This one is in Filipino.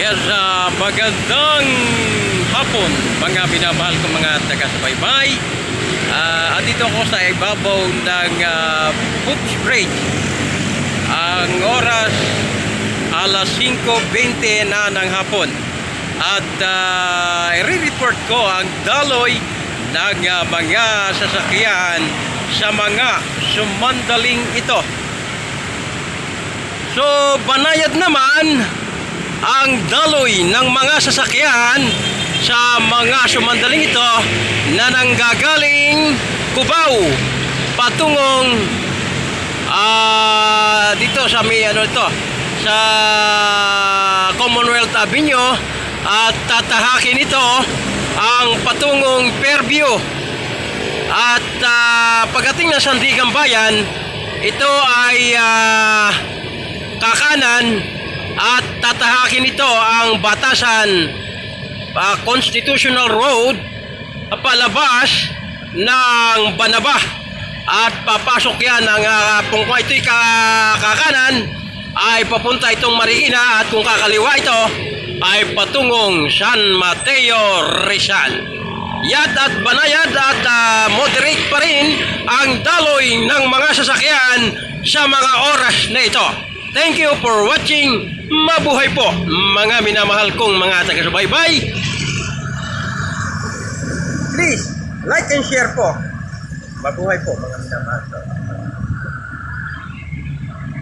Yes, magandang hapon mga minamahal kong mga taga-subaybay. Andito ako sa ibabaw ng Footbridge Bridge. Ang oras alas 5:20 na ng hapon. At i-report ko ang daloy ng mga sasakyan sa mga sumandaling ito. So, banayad naman ang daloy ng mga sasakyan sa mga sumandaling ito na nanggagaling Cubao patungong dito sa may sa Commonwealth Avenue at tatahakin ito ang patungong Fairview. At pagdating na Sandigan Bayan, ito ay kakanan at tatahakin ito ang batasan Constitutional Road palabas ng Banaba at papasok yan kung ito'y kakanan ay papunta itong Marikina at kung kakaliwa ito ay patungong San Mateo Rizal. Yat at banayad at moderate pa rin ang daloy ng mga sasakyan sa mga oras na ito. Thank you for watching. Mabuhay po mga minamahal kong mga taga-subaybay. Please, like and share po. Mabuhay po mga minamahal ko.